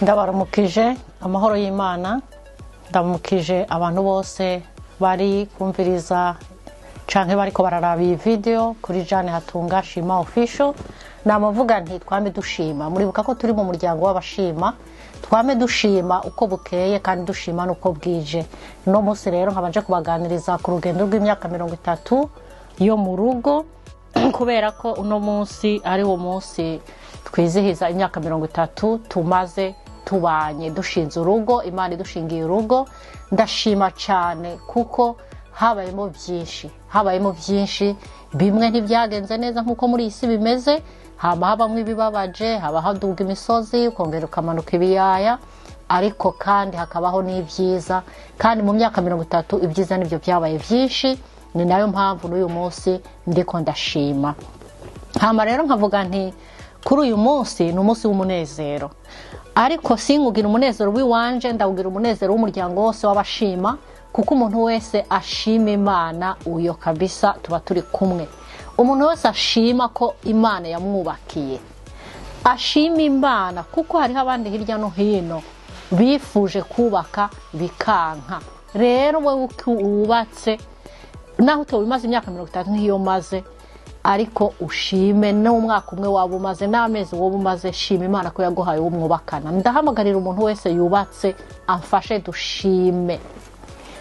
Ndabaramukije amahoro y'Imana, ndamukije abantu bose bari kumviriza canke bariko bararaba iyi video kuri Jane Hatunga Shima official. Namavuga nti twame dushima, muribuka ko turi mu muryango w'abashima, twame dushima uko bukeye kandi dushima nuko bwije. No munsi rero nkabanje kubaganiriza ku rugendo rw'imyaka 30 yo mu rugo, kubera ko uno munsi ari wo munsi twizihiza imyaka 30 tumaze tubanye dushinze urugo, Imana idushingiye urugo. Ndashima cyane kuko habayemo byinshi, bimwe ntibyagenze neza nkuko muri isi bimeze, habamwe ibibabaje, haba haduga imisozi ukongera ukamanuka ibiyaya, ariko kandi hakabaho n'ibyiza. Kandi mu myaka 30 ibyiza nibyo byabaye byinshi, ni nayo mpamvu n'uyu munsi ndiko ndashima. Hama rero nkavuga nti kuri uyu munsi ni umunsi w'umunezero, ariko singugira umunezero wiwanje, ndawugira umunezero w'umuryango wose w'abashima, kuko umuntu wese ashima Imana uyo kabisa tuba turi kumwe. Umuntu wese ashima ko Imana yamwubakiye, ashima Imana kuko hariho abandi hirya no hino bifuje kubaka bikanka. Rero wewe wubatse naho utobimaze imyaka 30 nk'iyo maze, ariko ushime n'umwaka umwe waba umaze n'amezi waba umaze, shima Imana ko yaguhaye umwubakana. Ndahamagarira umuntu wese yubatse amfashe dushime.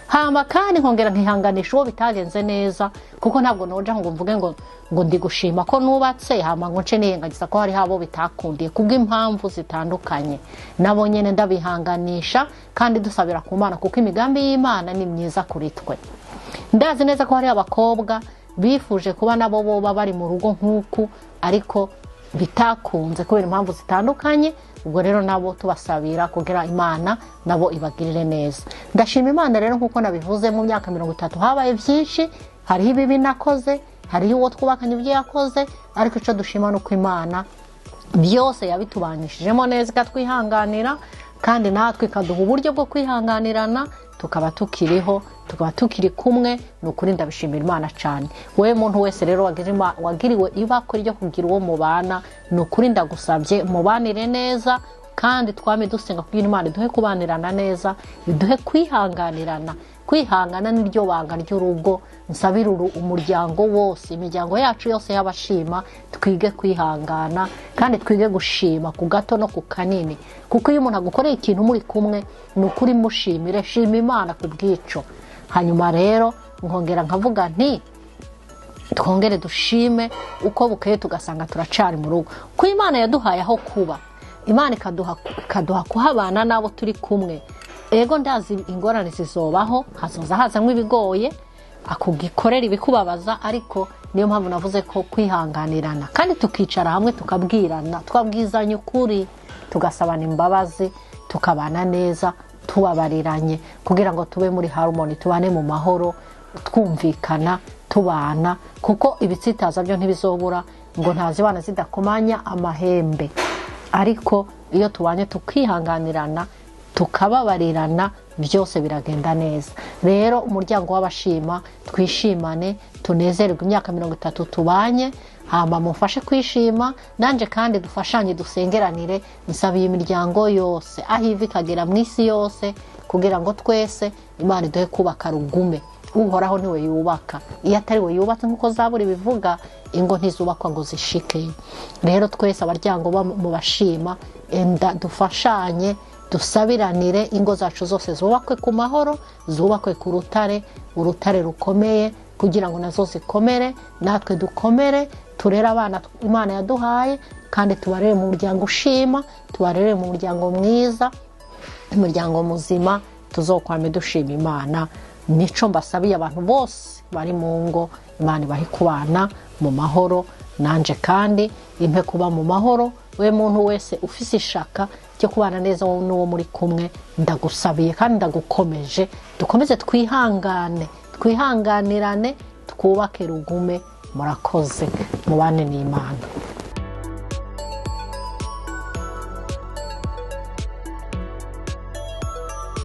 Hama kandi nkongera ntihanganisha uwo bitagenze neza, kuko ntabwo noja ngo mvuge ngo ndi gushima ko nubatse hama ngo nce niyengagiza ko hari habo bitakundiye kubw'impamvu zitandukanye. Nabo nyene ndabihanganisha kandi dusabira ku Mana, kuko imigambi y'Imana ni myiza kuri twe. Ndazi neza ko hari abakobwa bifuje kuba nabo boba bari mu rugo nk'uku, ariko bitakunze kubera impamvu zitandukanye. Ubwo rero nabo tubasabira kugira Imana nabo ibagirire neza. Ndashima Imana rero nkuko nabivuze, mu myaka 30 habaye byinshi, hari ibibi nakoze, hari uwo twubakanye ibyo yakoze, ariko ico dushima nuko Imana byose yabitubanishijemo neza, ikatwihanganira kandi natwe ikaduha uburyo bwo kwihanganirana, tukaba tukiriho, tukaba tukiri kumwe. Nukuri ndabishimira Imana cyane. Wewe muntu wese rero wagiriwe ibako ryo kugira uwo mubana, nukuri ndagusabye mubanire neza, kandi twame dusenga kugira Imana iduhe kubanirana neza, iduhe kwihanganirana. Kwihangana niryo banga ry'urugo. Nsabira umuryango wose, imiryango yacu yose y'abashima, twige kwihangana kandi twige gushima ku gato no ku kanini, kuko iyo umuntu agukoreye ikintu muri kumwe, nukuri mushimire, shima Imana ku bwico. Hanyuma rero nkongera nkavuga nti twongere dushime uko bukeye tugasanga turacari mu rugo, ko Imana yaduhaye aho kuba, Imana ikaduha kuhabana nabo turi kumwe. Ego ndazi ingorane zizobaho, hazoza hazamwe ibigoye, akugikorera ibikubabaza, ariko niyo mpamvu navuze ko kwihanganirana kandi tukicara hamwe tukabwirana, twabwizanya ukuri, tugasabana imbabazi, tukabana neza, tubabariranye, kugira ngo tube muri harmony, tubane mu mahoro, twumvikana, tubana, kuko ibitsitaza byo ntibizobura ngo ntazibana zidakomanya amahembe. Ariko iyo tubanye tukihanganirana, tukababarirana, byose biragenda neza. Rero umuryango w'abashima twishimane, tunezerwe imyaka 30 tubanye, hama mufashe kwishima, nanje kandi dufashanye dusengeranire. Nsabiye imiryango yose ahivi kagera mu isi yose, kugira ngo twese Imana iduhe kubaka rugume. Uhoraho niwe yubaka, iyo atari we yubatse nkuko Zaburi bivuga, ingo ntizubakwa ngo zishike. Rero twese abaryango mu bashima, enda dufashanye, dusabiranire, ingo zacu zose zubakwe ku mahoro, zubakwe ku urutare rukomeye, kugira ngo nazo zikomere, natwe dukomere, turere abana Imana yaduhaye, kandi tubarere mu muryango ushima, tubarere mu muryango mwiza, umuryango muzima, tuzokwame dushima Imana. Nico mbasabiye abantu bose bari mu ngo, Imana ibahe kubana mu mahoro, nanje kandi impe kuba mu mahoro. We muntu wese ufise ishaka cyo kubana neza wowe n'uwo muri kumwe, ndagusabiye kandi ndagukomeje, dukomeze twihanganirane, twubake rugume. Murakoze, mubane n'Imana.